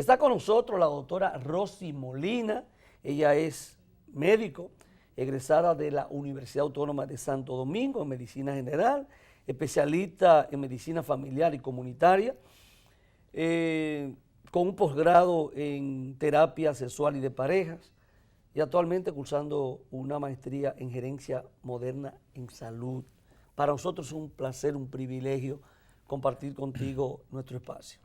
Está con nosotros la doctora Rosy Molina. Ella es médico, egresada de la Universidad Autónoma de Santo Domingo en Medicina General, especialista en Medicina Familiar y Comunitaria, con un posgrado en Terapia Sexual y de Parejas, y actualmente cursando una maestría en Gerencia Moderna en Salud. Para nosotros es un placer, un privilegio compartir contigo nuestro espacio.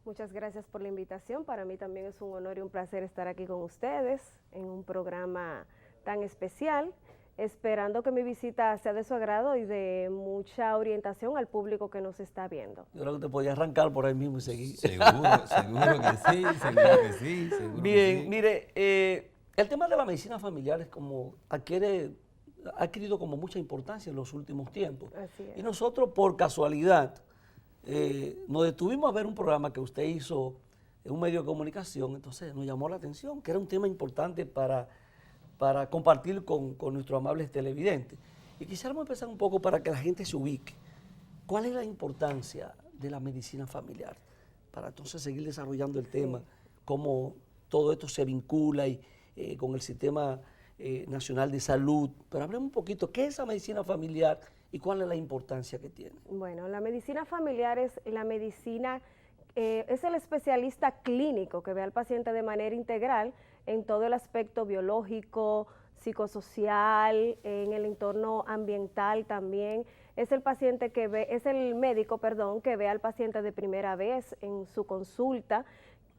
Muchas gracias por la invitación. Para mí también es un honor y un placer estar aquí con ustedes en un programa tan especial, esperando que mi visita sea de su agrado y de mucha orientación al público que nos está viendo. Yo creo que te podía arrancar por ahí mismo y seguir. Seguro que sí, seguro que sí. Bien, que sí. mire, el tema de la medicina familiar es como ha adquirido como mucha importancia en los últimos tiempos. Así es. Y nosotros, por casualidad, nos detuvimos a ver un programa que usted hizo en un medio de comunicación, entonces nos llamó la atención, que era un tema importante para compartir con nuestros amables televidentes. Y quisiéramos empezar un poco para que la gente se ubique. ¿Cuál es la importancia de la medicina familiar? Para entonces seguir desarrollando el tema, cómo todo esto se vincula con el Sistema Nacional de Salud. Pero hablemos un poquito, ¿qué es esa medicina familiar y cuál es la importancia que tiene? Bueno, la medicina familiar es la medicina, es el especialista clínico que ve al paciente de manera integral en todo el aspecto biológico, psicosocial, en el entorno ambiental también. Es el paciente que ve, es el médico, perdón, que ve al paciente de primera vez en su consulta,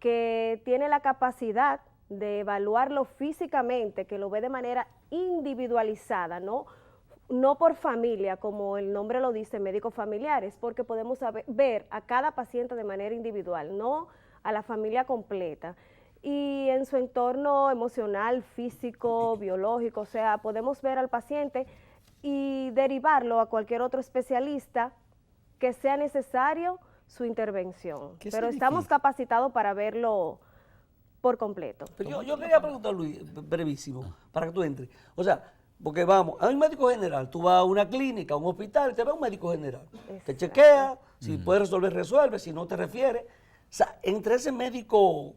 que tiene la capacidad de evaluarlo físicamente, que lo ve de manera individualizada, no por familia, como el nombre lo dice, médicos familiares, porque podemos ver a cada paciente de manera individual, no a la familia completa. Y en su entorno emocional, físico, biológico, o sea, podemos ver al paciente y derivarlo a cualquier otro especialista que sea necesario su intervención. Pero estamos capacitados para verlo por completo. Pero yo quería preguntar, Luis, brevísimo, para que tú entres. O sea, porque vamos, hay un médico general, tú vas a una clínica, a un hospital, te ve un médico general, te chequea, si puede resolver, resuelve, si no te refiere. O sea, entre ese médico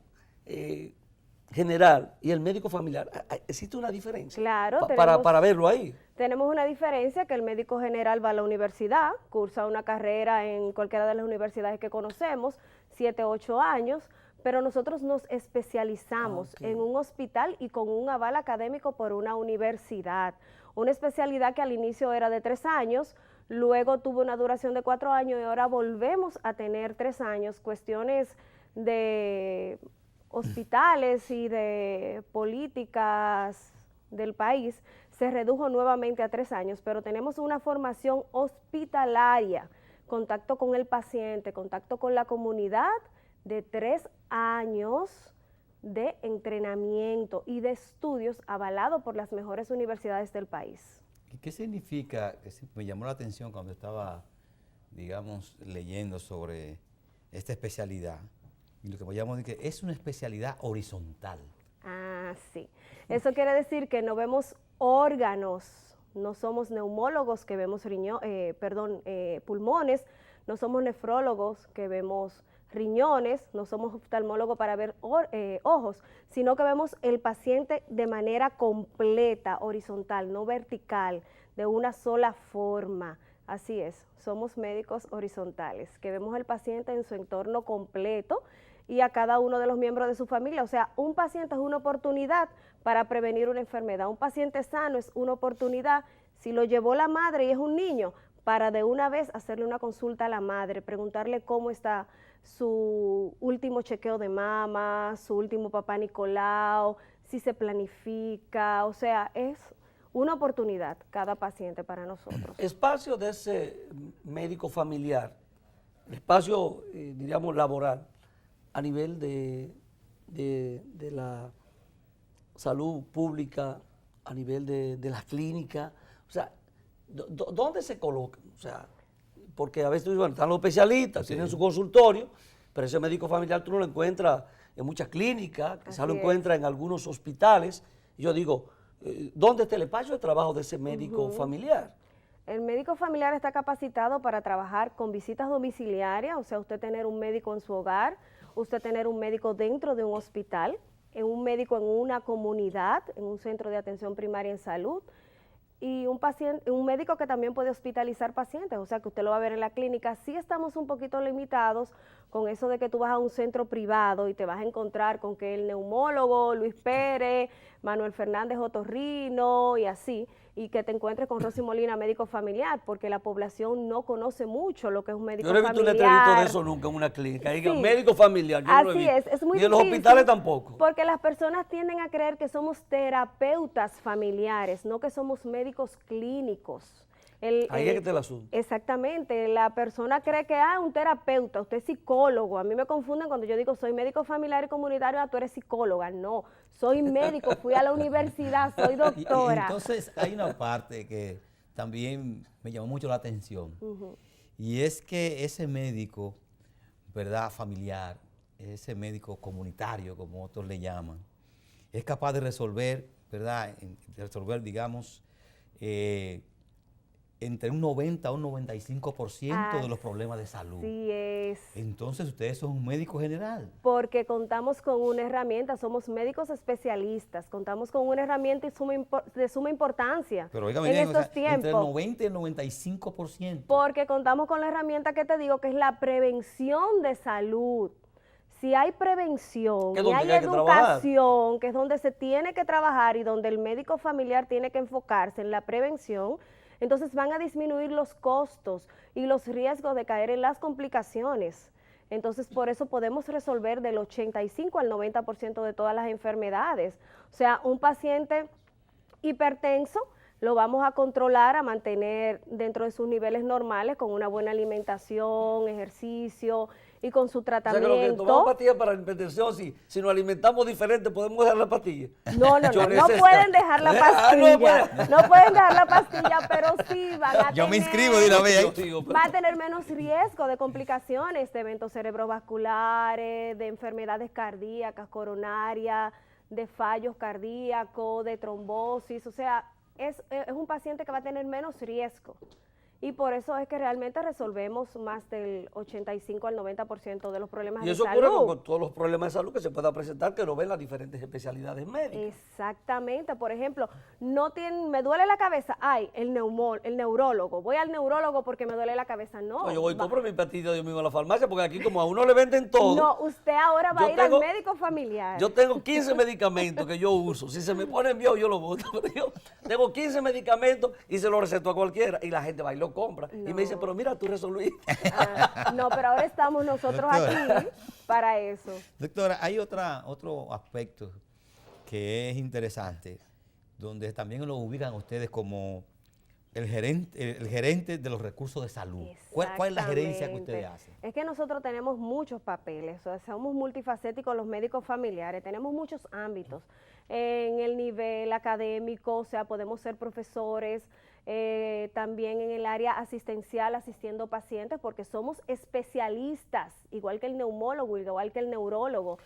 general y el médico familiar, ¿existe una diferencia? Claro, para verlo ahí. Tenemos una diferencia, que el médico general va a la universidad, cursa una carrera en cualquiera de las universidades que conocemos, 7, 8 años, pero nosotros nos especializamos en un hospital y con un aval académico por una universidad. Una especialidad que al inicio era de 3 años, luego tuvo una duración de 4 años y ahora volvemos a tener 3 años. Cuestiones de hospitales y de políticas del país se redujo nuevamente a 3 años, pero tenemos una formación hospitalaria, contacto con el paciente, contacto con la comunidad, de 3 años de entrenamiento y de estudios avalado por las mejores universidades del país. ¿Qué significa? Me llamó la atención cuando estaba, digamos, leyendo sobre esta especialidad. Y lo que me llamó es que es una especialidad horizontal. Ah, sí. Eso quiere decir que no vemos órganos, no somos neumólogos que vemos pulmones, no somos nefrólogos que vemos riñones, no somos oftalmólogos para ver ojos, sino que vemos el paciente de manera completa, horizontal, no vertical, de una sola forma. Así es, somos médicos horizontales, que vemos al paciente en su entorno completo y a cada uno de los miembros de su familia. O sea, un paciente es una oportunidad para prevenir una enfermedad. Un paciente sano es una oportunidad, si lo llevó la madre y es un niño, para de una vez hacerle una consulta a la madre, preguntarle cómo está su último chequeo de mama, su último papá Nicolau, si se planifica, o sea, es una oportunidad cada paciente para nosotros. Espacio de ese médico familiar, espacio, diríamos, laboral, a nivel de la salud pública, a nivel de las clínicas, o sea, ¿dónde se colocan? O sea, porque a veces están los especialistas, tienen su consultorio, pero ese médico familiar tú no lo encuentras en muchas clínicas, quizás lo encuentras en algunos hospitales. Yo digo, ¿dónde está el espacio de trabajo de ese médico familiar? El médico familiar está capacitado para trabajar con visitas domiciliarias, o sea, usted tener un médico en su hogar usted tener un médico dentro de un hospital, un médico en una comunidad, en un centro de atención primaria en salud, y un médico que también puede hospitalizar pacientes, o sea que usted lo va a ver en la clínica. Sí estamos un poquito limitados con eso de que tú vas a un centro privado y te vas a encontrar con que el neumólogo Luis Pérez, Manuel Fernández Otorrino y así, y que te encuentres con Rosy Molina, médico familiar, porque la población no conoce mucho lo que es un médico familiar. Yo no he visto un letrerito de eso nunca en una clínica, diga médico familiar, yo no lo he visto. Es muy ni en los hospitales tampoco. Porque las personas tienden a creer que somos terapeutas familiares, no que somos médicos clínicos. Ahí es que está el asunto. Exactamente, la persona cree que un terapeuta, usted es psicólogo. A mí me confunden cuando yo digo soy médico familiar y comunitario, tú eres psicóloga. No, soy médico, fui a la universidad, soy doctora. Entonces hay una parte que también me llamó mucho la atención, y es que ese médico, ¿verdad?, familiar, ese médico comunitario, como otros le llaman, es capaz de resolver, ¿verdad?, digamos, entre un 90 a un 95% de los problemas de salud. Así es. Entonces ustedes son un médico general. Porque contamos con una herramienta, somos médicos especialistas, contamos con una herramienta de suma importancia. Pero oiga, en estos tiempos. Entre el 90 y el 95%. Porque contamos con la herramienta que te digo, que es la prevención de salud. Si hay prevención y hay educación, que es donde se tiene que trabajar y donde el médico familiar tiene que enfocarse en la prevención, entonces van a disminuir los costos y los riesgos de caer en las complicaciones. Entonces, por eso podemos resolver del 85 al 90% de todas las enfermedades. O sea, un paciente hipertenso lo vamos a controlar, a mantener dentro de sus niveles normales con una buena alimentación, ejercicio y con su tratamiento. O sea, que lo que tomamos pastillas para la hipertensión, si nos alimentamos diferente, ¿podemos dejar la pastilla? No pueden dejar la pastilla. No pueden dejar la pastilla, pero sí van a Yo me inscribo de una vez. Va a tener menos riesgo de complicaciones, de eventos cerebrovasculares, de enfermedades cardíacas, coronarias, de fallos cardíacos, de trombosis. O sea, es un paciente que va a tener menos riesgo. Y por eso es que realmente resolvemos más del 85 al 90% de los problemas de salud. Y eso ocurre con todos los problemas de salud que se puedan presentar, que lo ven las diferentes especialidades médicas. Exactamente. Por ejemplo, me duele la cabeza, el neurólogo. Voy al neurólogo porque me duele la cabeza. No. Yo voy y compro mi pastilla yo mismo a la farmacia, porque aquí como a uno le venden todo. No, usted ahora va a ir al médico familiar. Yo tengo 15 medicamentos que yo uso. Si se me ponen viejos, yo los boto. Pero yo tengo 15 medicamentos y se los receto a cualquiera. Y la gente va y lo compra. No. Y me dice, pero mira, tú resolviste. No, pero ahora estamos nosotros aquí para eso. Doctora, hay otro aspecto que es interesante, donde también lo ubican ustedes como el gerente de los recursos de salud. ¿Cuál es la gerencia que ustedes hacen? Es que nosotros tenemos muchos papeles, o sea, somos multifacéticos los médicos familiares, tenemos muchos ámbitos. En el nivel académico, o sea, podemos ser profesores, también en el área asistencial asistiendo pacientes, porque somos especialistas, igual que el neumólogo, igual que el neurólogo.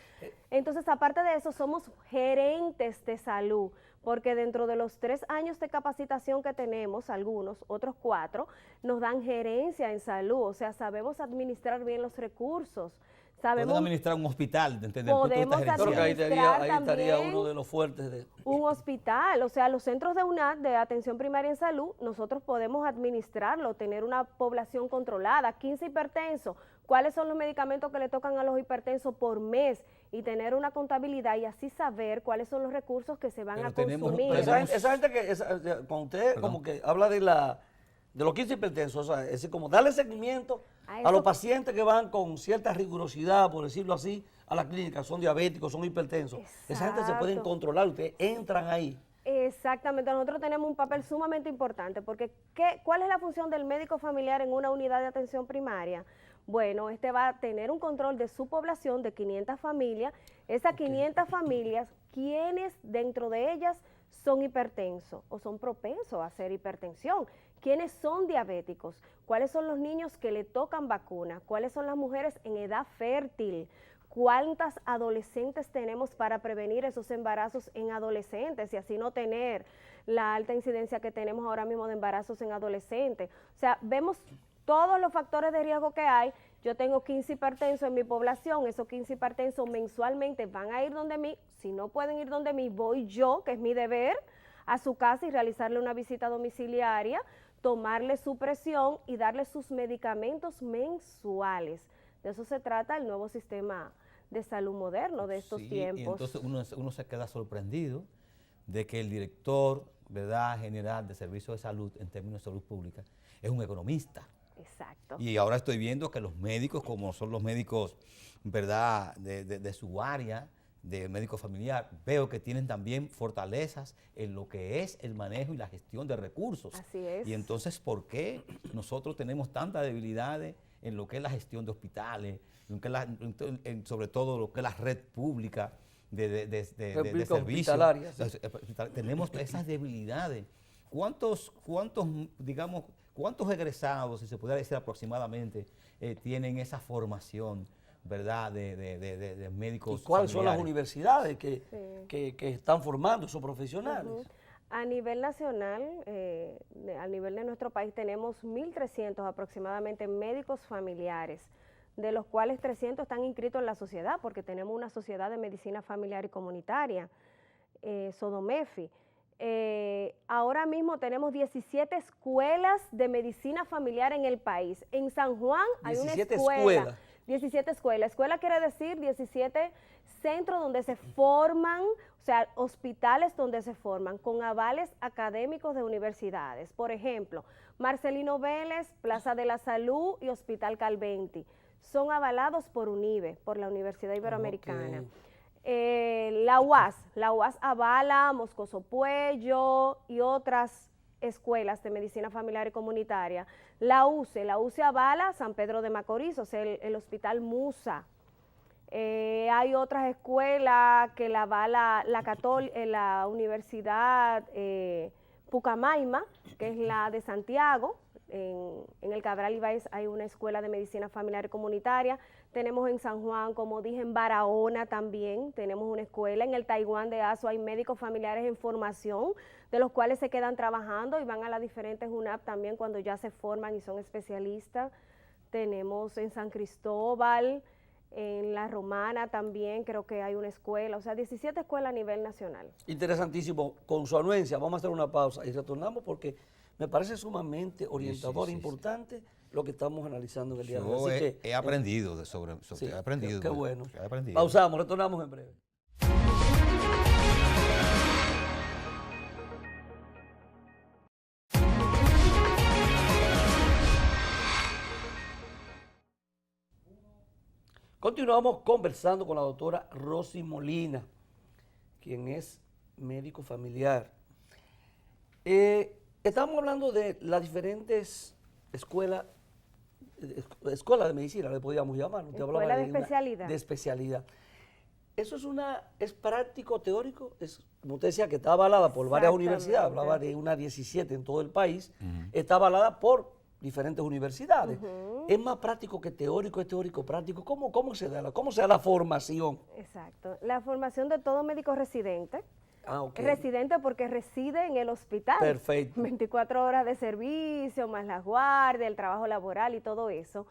Entonces, aparte de eso, somos gerentes de salud, porque dentro de los 3 años de capacitación que tenemos, algunos, otros 4, nos dan gerencia en salud, o sea, sabemos administrar bien los recursos. Pueden administrar un hospital, desde el punto de vista gerencial. Creo que ahí estaría uno de los fuertes de... Un hospital, o sea, los centros de UNAD, de atención primaria en salud, nosotros podemos administrarlo, tener una población controlada, 15 hipertensos, cuáles son los medicamentos que le tocan a los hipertensos por mes y tener una contabilidad y así saber cuáles son los recursos que se van a consumir. Esa gente que, con usted como que habla de los 15 hipertensos, o sea, es decir, como darle seguimiento a los pacientes que van con cierta rigurosidad, por decirlo así, a la clínica, son diabéticos, son hipertensos. Exacto. Esa gente se pueden controlar, ustedes entran ahí. Exactamente, nosotros tenemos un papel sumamente importante, porque ¿cuál es la función del médico familiar en una unidad de atención primaria? Bueno, este va a tener un control de su población de 500 familias, esas 500 familias, ¿quiénes dentro de ellas son hipertensos o son propensos a hacer hipertensión? ¿Quiénes son diabéticos? ¿Cuáles son los niños que le tocan vacuna? ¿Cuáles son las mujeres en edad fértil? ¿Cuántas adolescentes tenemos para prevenir esos embarazos en adolescentes y así no tener la alta incidencia que tenemos ahora mismo de embarazos en adolescentes? O sea, vemos todos los factores de riesgo que hay yo tengo 15 hipertensos en mi población, esos 15 hipertensos mensualmente van a ir donde mí, si no pueden ir donde mí, voy yo, que es mi deber, a su casa y realizarle una visita domiciliaria, tomarle su presión y darle sus medicamentos mensuales. De eso se trata el nuevo sistema de salud moderno de estos tiempos. Y entonces uno se queda sorprendido de que el director, ¿verdad?, general de servicios de salud, en términos de salud pública, es un economista. Exacto. Y ahora estoy viendo que los médicos, como son los médicos, ¿verdad?, de su área, de médico familiar, veo que tienen también fortalezas en lo que es el manejo y la gestión de recursos. Así es. Y entonces, ¿por qué nosotros tenemos tantas debilidades en lo que es la gestión de hospitales, sobre todo lo que es la red pública de servicios? Hospitalaria, sí. Tenemos esas debilidades. ¿Cuántos egresados, si se pudiera decir aproximadamente, tienen esa formación, ¿verdad?, de médicos ¿Y cuáles son las familiares? universidades que están formando esos profesionales? A nivel nacional, a nivel de nuestro país, tenemos 1.300 aproximadamente médicos familiares, de los cuales 300 están inscritos en la sociedad, porque tenemos una sociedad de medicina familiar y comunitaria, SODOMEFI. Ahora mismo tenemos 17 escuelas de medicina familiar en el país. En San Juan hay una 17 escuela. escuelas. 17 escuelas. Escuela quiere decir 17 centros donde se forman, o sea, hospitales donde se forman con avales académicos de universidades. Por ejemplo, Marcelino Vélez, Plaza de la Salud y Hospital Calventi. Son avalados por UNIBE, por la Universidad Iberoamericana. La UAS avala Moscoso Puello y otras escuelas de medicina familiar y comunitaria. La UCE avala San Pedro de Macorís, o sea, el Hospital Musa. Hay otras escuelas que la avala la Universidad Pucamaima, que es la de Santiago. En el Cabral Ibáez hay una escuela de medicina familiar y comunitaria. Tenemos en San Juan, como dije, en Barahona también tenemos una escuela. En el Taiwán de Aso hay médicos familiares en formación, de los cuales se quedan trabajando y van a las diferentes UNAP también cuando ya se forman y son especialistas. Tenemos en San Cristóbal, en La Romana también creo que hay una escuela, o sea, 17 escuelas a nivel nacional. Interesantísimo. Con su anuencia, vamos a hacer una pausa y retornamos porque me parece sumamente orientador e importante lo que estamos analizando en el día de hoy. Así que, he aprendido sobre he aprendido. Qué bueno. He aprendido. Pausamos, retornamos en breve. Continuamos conversando con la doctora Rosy Molina, quien es médico familiar. Estamos hablando de las diferentes escuelas de medicina, le podríamos llamar. Usted Escuela de especialidad. De especialidad. ¿Eso es práctico, teórico? Como usted decía, que está avalada por varias universidades, hablaba de unas 17 en todo el país, está avalada por diferentes universidades. ¿Es más práctico que teórico? ¿Es teórico práctico? ¿Cómo se da la formación? Exacto. La formación de todo médico residente. Okay. Residente porque reside en el hospital. Perfecto. 24 horas de servicio, más la guardia, el trabajo laboral y todo eso.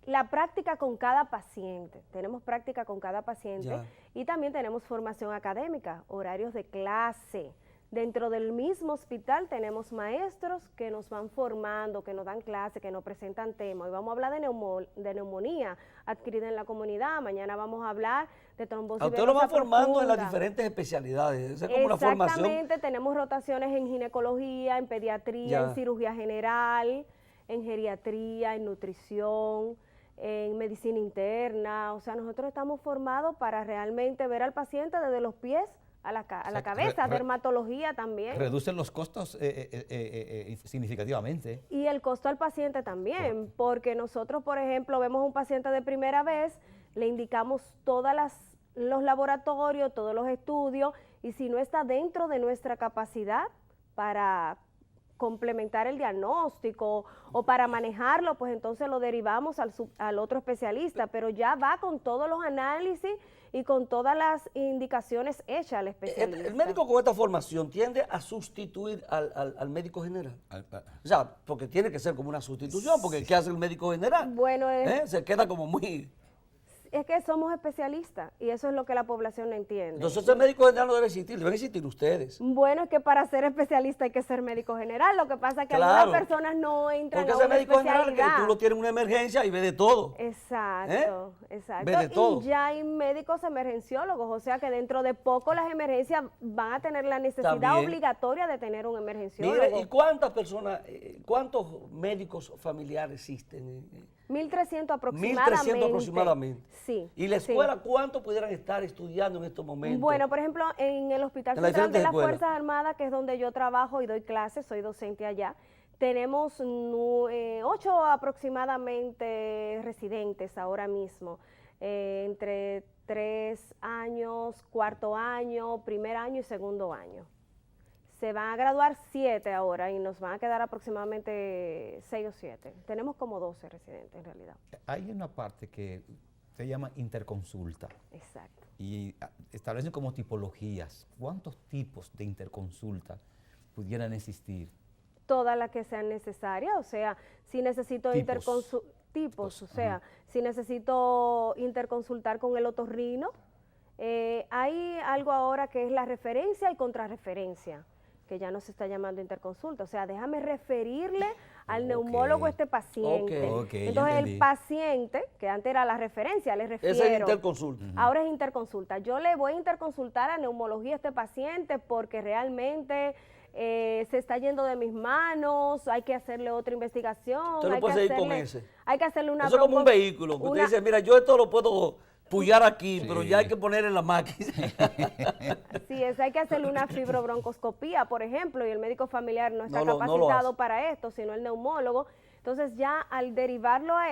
La práctica con cada paciente. Tenemos práctica con cada paciente. Ya. Y también tenemos formación académica, horarios de clase. Dentro del mismo hospital tenemos maestros que nos van formando, que nos dan clases, que nos presentan temas. Hoy vamos a hablar de neumonía adquirida en la comunidad, mañana vamos a hablar de trombosis venosa usted lo va formando profunda. en las diferentes especialidades, es como una formación. Exactamente, tenemos rotaciones en ginecología, en pediatría, en cirugía general, en geriatría, en nutrición, en medicina interna. O sea, nosotros estamos formados para realmente ver al paciente desde los pies a la cabeza, dermatología también. Reducen los costos significativamente. Y el costo al paciente también, porque nosotros, por ejemplo, vemos un paciente de primera vez, le indicamos todos los laboratorios, todos los estudios, y si no está dentro de nuestra capacidad para complementar el diagnóstico o para manejarlo, pues entonces lo derivamos al otro especialista, pero ya va con todos los análisis y con todas las indicaciones hechas al especialista. El médico con esta formación tiende a sustituir al médico general. O sea, porque tiene que ser como una sustitución, porque ¿qué hace el médico general? Bueno, Se queda como muy... es que somos especialistas y eso es lo que la población no entiende. Entonces el médico general no debe existir, deben existir ustedes. Bueno, es que para ser especialista hay que ser médico general. Lo que pasa es que Claro. algunas personas no entran Porque a ese una médico general que especialidad. tú lo tienes en una emergencia y ve de todo. Exacto, exacto. Ve de todo. Y ya hay médicos emergenciólogos, o sea que dentro de poco las emergencias van a tener la necesidad También. obligatoria de tener un emergenciólogo. Mire, ¿y cuántas personas, cuántos médicos familiares existen? 1.300 aproximadamente. 1.300 aproximadamente. Sí. ¿Y la sí. escuela cuánto pudieran estar estudiando en estos momentos? Bueno, por ejemplo, en el Hospital En las Central de diferentes las escuelas. Fuerzas Armadas, que es donde yo trabajo y doy clases, soy docente allá, tenemos 8 aproximadamente residentes ahora mismo, entre 3 años, cuarto año, primer año y segundo año. Se van a graduar 7 ahora y nos van a quedar aproximadamente 6 o 7. Tenemos como 12 residentes en realidad. Hay una parte que se llama interconsulta Exacto. y establecen como tipologías. ¿Cuántos tipos de interconsulta pudieran existir? Todas las que sean necesarias, o sea, si necesito si necesito interconsultar con el otorrino, hay algo ahora que es la referencia y contrarreferencia, que ya no se está llamando interconsulta, o sea, déjame referirle al neumólogo a este paciente. Entonces el paciente, que antes era la referencia, le refiero. Esa es interconsulta. Ahora es interconsulta. Yo le voy a interconsultar a neumología a este paciente porque realmente se está yendo de mis manos, hay que hacerle otra investigación. Usted no puede seguir con ese. Hay que hacerle una Eso es como un vehículo, que usted dice, mira, yo esto lo puedo puyar aquí, pero ya hay que poner en la máquina. Así es, hay que hacerle una fibrobroncoscopía, por ejemplo, y el médico familiar no está No lo capacitado hace. para esto, sino el neumólogo. Entonces ya al derivarlo a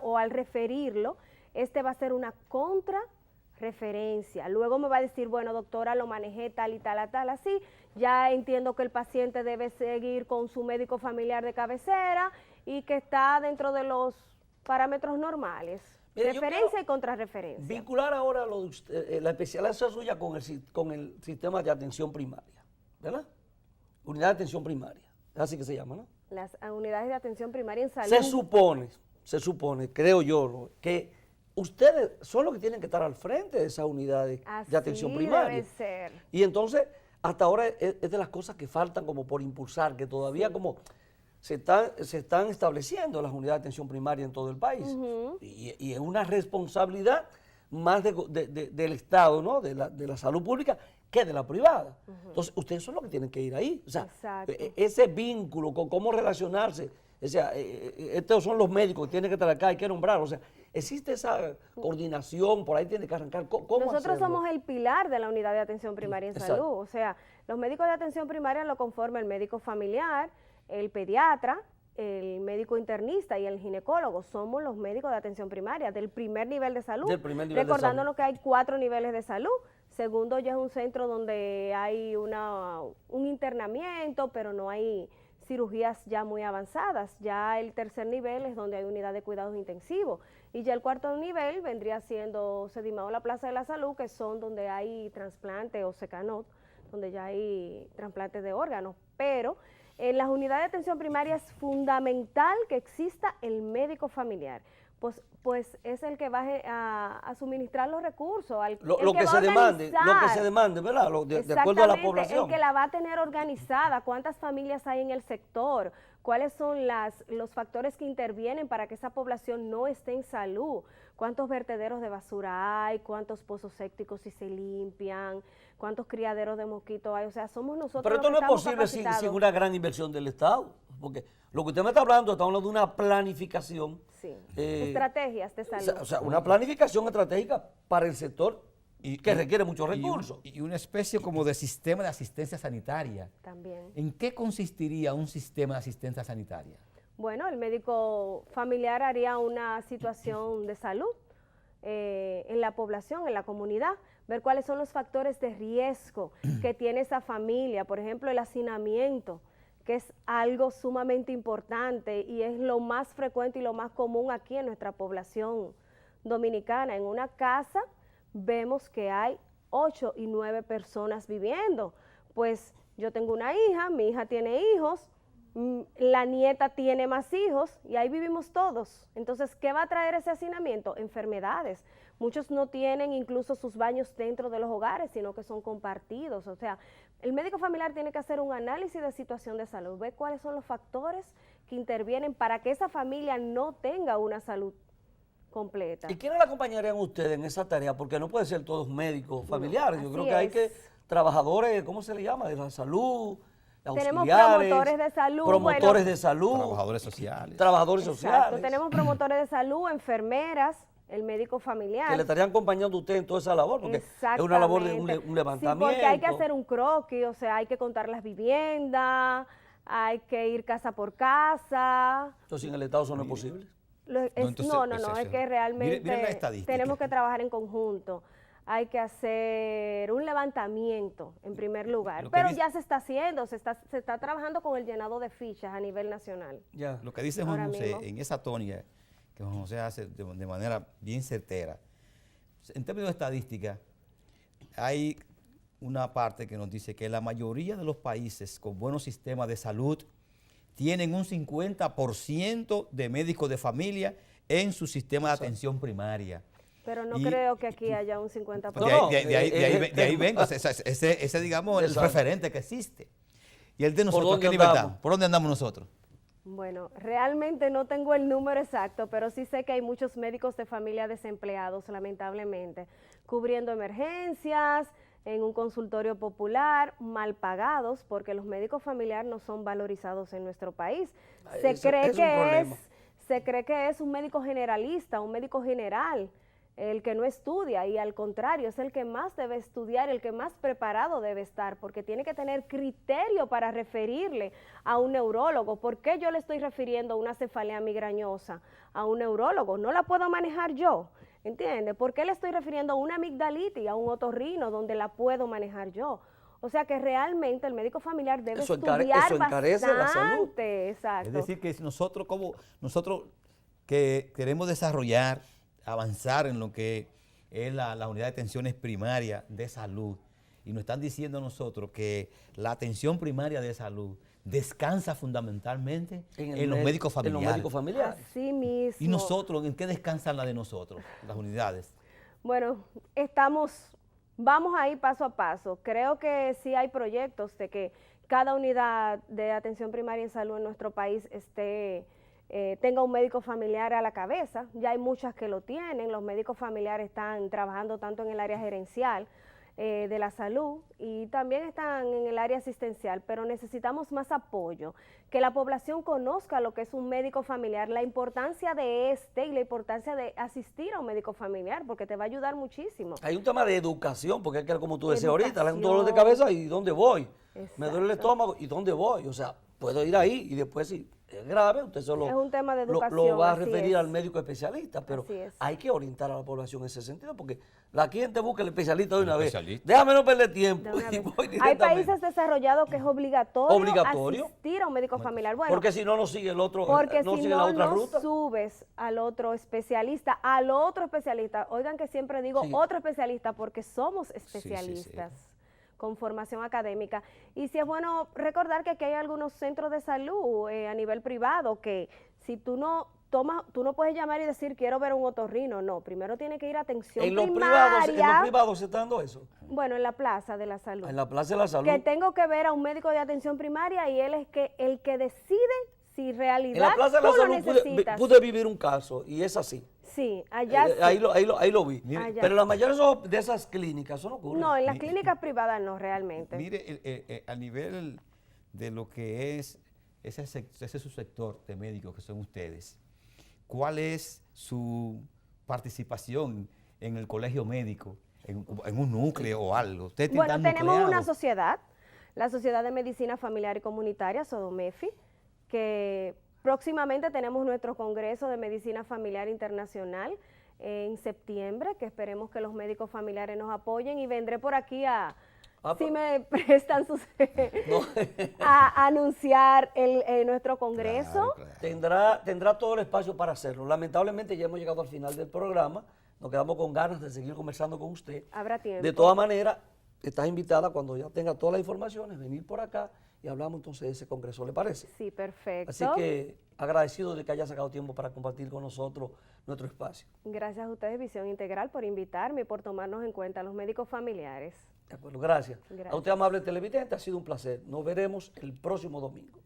o al referirlo, va a ser una contrarreferencia. Luego me va a decir, bueno, doctora, lo manejé tal y tal, así. Ya entiendo que el paciente debe seguir con su médico familiar de cabecera y que está dentro de los parámetros normales. Mire, Referencia y contrarreferencia. Vincular ahora lo de usted, la especialidad suya con el sistema de atención primaria, ¿verdad? Unidad de atención primaria, es así que se llama, ¿no? Las unidades de atención primaria en salud. Se supone, creo yo, ¿no?, que ustedes son los que tienen que estar al frente de esas unidades de atención primaria. Debe ser. Y entonces, hasta ahora es de las cosas que faltan como por impulsar, que todavía como se están estableciendo las unidades de atención primaria en todo el país. Y es una responsabilidad más del Estado, ¿no?, de la salud pública, que de la privada. Entonces, ustedes son los que tienen que ir ahí. O sea, ese vínculo con cómo relacionarse, o sea, estos son los médicos que tienen que estar acá, hay que nombrarlos. O sea, existe esa coordinación, por ahí tiene que arrancar. ¿Cómo Nosotros hacerlo? somos el pilar de la unidad de atención primaria en Exacto. salud. O sea, los médicos de atención primaria lo conforman el médico familiar, el pediatra, el médico internista y el ginecólogo. Somos los médicos de atención primaria del primer nivel de salud. Del primer nivel de recordándonos que hay 4 niveles de salud. Segundo ya es un centro donde hay un internamiento, pero no hay cirugías ya muy avanzadas. Ya el tercer nivel es donde hay unidad de cuidados intensivos. Y ya el cuarto nivel vendría siendo Sedimao, la Plaza de la Salud, que son donde hay trasplante, o Secanot, donde ya hay trasplantes de órganos. Pero en las unidades de atención primaria es fundamental que exista el médico familiar. Pues es el que va a suministrar los recursos, lo que se demande, ¿verdad? De acuerdo a la población. El que la va a tener organizada, cuántas familias hay en el sector, cuáles son los factores que intervienen para que esa población no esté en salud, cuántos vertederos de basura hay, cuántos pozos sépticos si se limpian, cuántos criaderos de mosquitos hay, o sea, somos nosotros Pero esto los no que es posible sin capacitados. una gran inversión del Estado, porque lo que usted me está hablando de una planificación. Sí, estrategias de salud. O sea, una planificación estratégica para el sector que requiere muchos recursos. Y una especie como de sistema de asistencia sanitaria. También. ¿En qué consistiría un sistema de asistencia sanitaria? Bueno, el médico familiar haría una situación de salud en la población, en la comunidad, ver cuáles son los factores de riesgo que tiene esa familia, por ejemplo, el hacinamiento, que es algo sumamente importante y es lo más frecuente y lo más común aquí en nuestra población dominicana. En una casa vemos que hay 8 y 9 personas viviendo. Pues yo tengo una hija, mi hija tiene hijos, la nieta tiene más hijos y ahí vivimos todos. Entonces, ¿qué va a traer ese hacinamiento? Enfermedades. Muchos no tienen incluso sus baños dentro de los hogares, sino que son compartidos. O sea, el médico familiar tiene que hacer un análisis de situación de salud, ver cuáles son los factores que intervienen para que esa familia no tenga una salud completa. ¿Y quiénes la acompañarían ustedes en esa tarea? Porque no puede ser todos médicos familiares. Yo así creo que hay es. que trabajadores, ¿cómo se le llama? De la salud, Tenemos auxiliares, promotores de salud. promotores bueno, de salud, Trabajadores sociales. trabajadores exacto, sociales, tenemos promotores de salud, enfermeras, el médico familiar. que le estarían acompañando a usted en toda esa labor, porque es una labor de un Exactamente. levantamiento. Sí, porque hay que hacer un croquis, o sea, hay que contar las viviendas, hay que ir casa por casa. Entonces, en el Estado eso no es posible. Entonces, No, pues es eso. que realmente Miren la estadística. tenemos que trabajar en conjunto. Hay que hacer un levantamiento en primer lugar, Lo que pero dice- ya se está haciendo, se está trabajando con el llenado de fichas a nivel nacional. Ya. Lo que dice Ahora Juan José, mismo. en esa tónica que Juan José hace de manera bien certera, en términos de estadística, hay una parte que nos dice que la mayoría de los países con buenos sistemas de salud tienen un 50% de médicos de familia en su sistema de atención primaria. Pero no Y- creo que aquí haya un 50%. No, De ahí vengo, ese digamos, el Exacto. referente que existe. ¿Y el de nosotros dónde qué nivel andamos? está? ¿Por dónde andamos nosotros? Bueno, realmente no tengo el número exacto, pero sí sé que hay muchos médicos de familia desempleados, lamentablemente, cubriendo emergencias en un consultorio popular, mal pagados, porque los médicos familiares no son valorizados en nuestro país. Se Eso cree es un que problema. se cree que es un médico generalista, un médico general, el que no estudia, y al contrario, es el que más debe estudiar, el que más preparado debe estar, porque tiene que tener criterio para referirle a un neurólogo. ¿Por qué yo le estoy refiriendo a una cefalea migrañosa a un neurólogo? No la puedo manejar yo, ¿entiende? ¿Por qué le estoy refiriendo a una amigdalitis, a un otorrino, donde la puedo manejar yo? O sea que realmente el médico familiar debe Eso estudiar encarece la salud. bastante, exacto. Es decir, que si nosotros que queremos desarrollar, avanzar en lo que es la unidad de atenciones primarias de salud, y nos están diciendo a nosotros que la atención primaria de salud descansa fundamentalmente en los médicos En familiares. los médicos familiares. Así mismo. ¿Y nosotros en qué descansan la de nosotros, las unidades? Bueno, vamos a ir paso a paso. Creo que sí hay proyectos de que cada unidad de atención primaria en salud en nuestro país tenga un médico familiar a la cabeza. Ya hay muchas que lo tienen. Los médicos familiares están trabajando tanto en el área gerencial de la salud y también están en el área asistencial, pero necesitamos más apoyo, que la población conozca lo que es un médico familiar, la importancia de y la importancia de asistir a un médico familiar, porque te va a ayudar muchísimo. Hay un tema de educación, porque es que como tú decías ahorita, le da un Educación. dolor de cabeza y ¿dónde voy? Me duele el Exacto. estómago y ¿dónde voy? O sea, puedo ir ahí y después si es grave, usted solo Es un tema de lo educación, va a así referir es. al médico especialista, pero Así es. hay que orientar a la población en ese sentido, porque la gente busca el especialista de una vez. especialista. Déjame no perder tiempo. De una y vez. voy Hay directamente. países desarrollados que es obligatorio, Obligatorio. asistir a un médico familiar. Bueno, Porque si no, no sigue el otro, porque no si sigue la no, otra no ruta. subes al otro especialista, Oigan que siempre digo Sí. otro especialista porque somos especialistas con formación académica. Y sí es bueno recordar que aquí hay algunos centros de salud a nivel privado que si tú no puedes llamar y decir quiero ver un otorrino, no, primero tiene que ir a atención En los primaria. privados se está dando eso. Bueno, en la plaza de la salud. En la Plaza de la Salud. Que tengo que ver a un médico de atención primaria y él es el que decide si en realidad En la Plaza de la tú lo Salud necesitas. pude vivir un caso y es así. Sí, allá sí. Ahí lo vi. Allá. Pero la mayoría de esas clínicas, eso no ocurre. No, en las clínicas privadas no realmente. Mire, a nivel de lo que es ese subsector de médicos que son ustedes, ¿cuál es su participación en el colegio médico, en un núcleo o algo? ¿Ustedes Bueno, están tenemos una nucleados? sociedad, la Sociedad de Medicina Familiar y Comunitaria, SODOMEFI, que próximamente tenemos nuestro Congreso de Medicina Familiar Internacional en septiembre, que esperemos que los médicos familiares nos apoyen y vendré por aquí si me prestan a anunciar nuestro Congreso. Claro, claro. Tendrá todo el espacio para hacerlo. Lamentablemente ya hemos llegado al final del programa. nos quedamos con ganas de seguir conversando con usted. Habrá tiempo. De todas maneras, estás invitada cuando ya tenga todas las informaciones, venir por acá y hablamos entonces de ese congreso, ¿le parece? Sí, perfecto. Así que agradecido de que haya sacado tiempo para compartir con nosotros nuestro espacio. Gracias a ustedes, Visión Integral, por invitarme y por tomarnos en cuenta los médicos familiares. De acuerdo, gracias. Gracias. A usted, amable televidente, ha sido un placer. Nos veremos el próximo domingo.